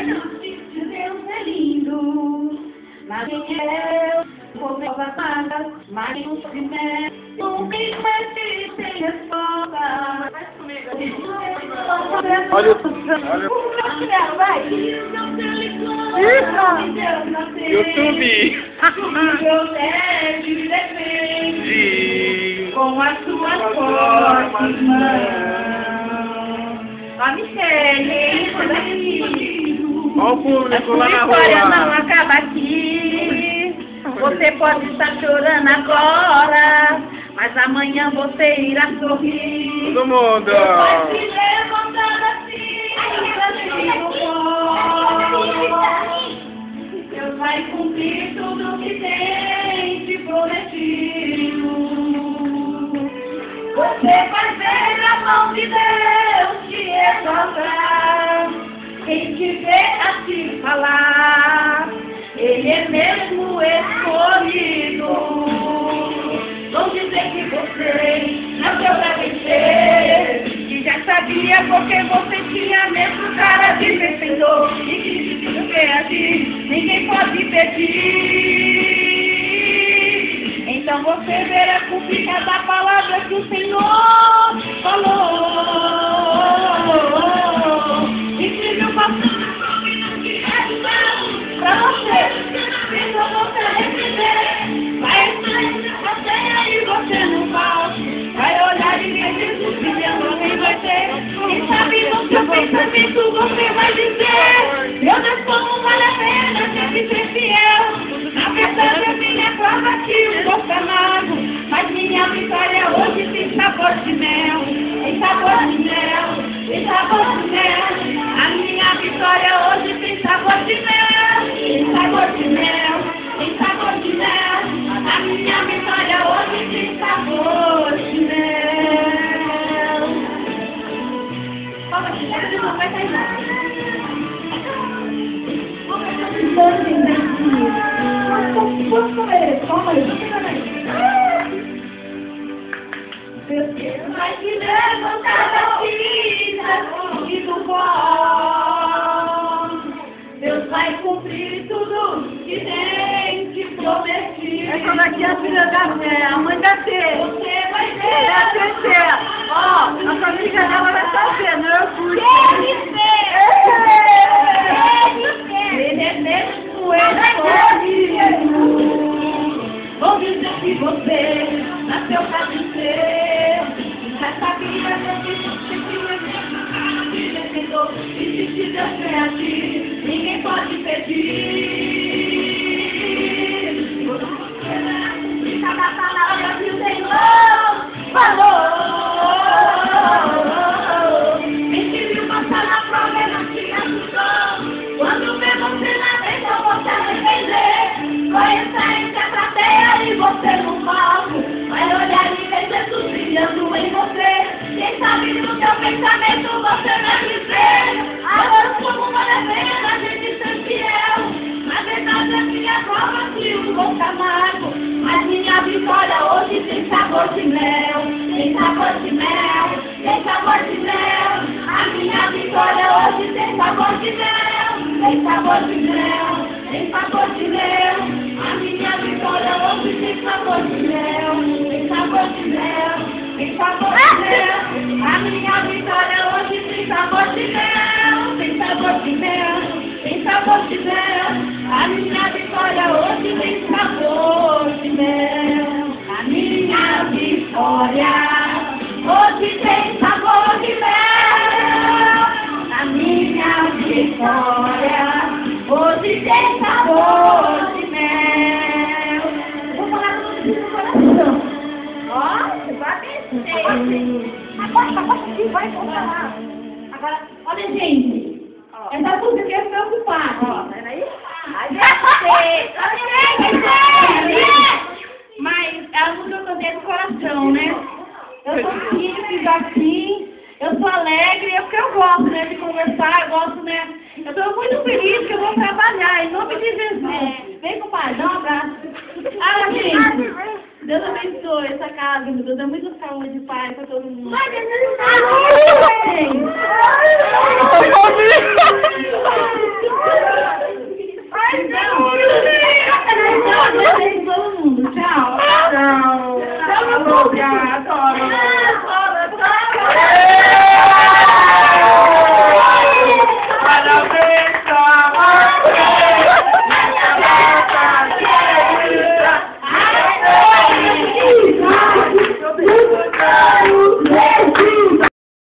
Deus é lindo, mas quem é eu? Vou ver as magas, mas não se mete. Nunca encontrei sem resposta. Olha o... Vai. YouTube. Deus é de defende com as suas fortes mãos. A Michele, isso daqui. Olha o público lá na A história rua. não acaba aqui. Você pode estar chorando agora, mas amanhã você irá sorrir. Todo mundo. Vai se levantar assim, Deus vai cumprir tudo que tem te prometido. Você vai ver a mão de Deus te exaltar. Quem te vê a te falar, Ele é mesmo escolhido. Vão dizer que você nasceu pra vencer, que já sabia porque você tinha mesmo cara de vencedor, e que se não reagir, ninguém pode impedir. Então você verá cumprir cada palavra que o Senhor falou. E se meu pastor não tiver pra você, então você receber. Vai sair da plateia e você não vai olhar e ver Jesus brilhando, alguém vai ter. Quem sabe no seu pensamento você vai dizer: meu Deus, como vale a pena sempre ser fiel. Na verdade a minha prova que o gosto é amargo, mas minha vitória hoje tem sabor de mel. Tem sabor de mel, tem sabor de mel. A minha vitória hoje tem sabor de mel. Tem sabor de mel, tem sabor de mel. A minha vitória hoje tem sabor de mel. Fala aqui, pode não vai sair nada. Posso comer? Toma aí, Deus vai te levantar da cinza e do pó. Deus vai cumprir tudo que tem te prometido. Essa daqui é a filha da fé, a mãe da T. Você vai ver. É a TT. Ó, a família dela vai estar vendo, eu fui. Ele é mesmo escolhido. Vou dizer que você nasceu pra vencer. Já sabia que você tinha mesmo cara de vencedor. E se Deus reagir, ninguém pode impedir. E cada palavra que o Senhor falou. Quem te viu passar na prova e não te ajudou. Quando vê você na frente, eu vou te arrepender. Vai entrar entre a plateia e você no palco. Vai olhar e ver Jesus brilhando em você. Quem sabe no seu pensamento você vai dizer: agora como vale a pena a gente ser fiel. Na verdade a minha prova que o gosto amargo, mas minha vitória hoje tem sabor de mel. Tem sabor de mel, tem sabor de mel. A minha vitória hoje tem sabor de mel. Tem sabor de mel, tem sabor de mel. A minha vitória hoje tem sabor de mel. Tem sabor de mel, tem sabor de mel. A minha vitória hoje tem sabor de mel. Tem sabor de mel, tem sabor de mel. A minha vitória hoje tem sabor de mel. A minha vitória hoje tem sabor de mel. A minha vitória hoje tem sabor de mel. Vou falar tudo isso no coração. Ó, vai vencer. Agora aqui, vai falar. Agora, olha, gente. Essa música é preocupada. Ó, peraí. Mas é a música que eu cantei do coração, né? Eu sou assim, fiz assim. Eu sou alegre, é porque eu gosto, né, de conversar, eu gosto, né. Eu estou muito feliz que eu vou trabalhar, em nome de Jesus. Vem, compadre, dá um abraço. Ah, gente, Deus abençoe essa casa, meu Deus, dá muita saúde e paz para todo mundo. Ai, Beijo todo mundo. Tchau. Tchau. Tchau, meu povo.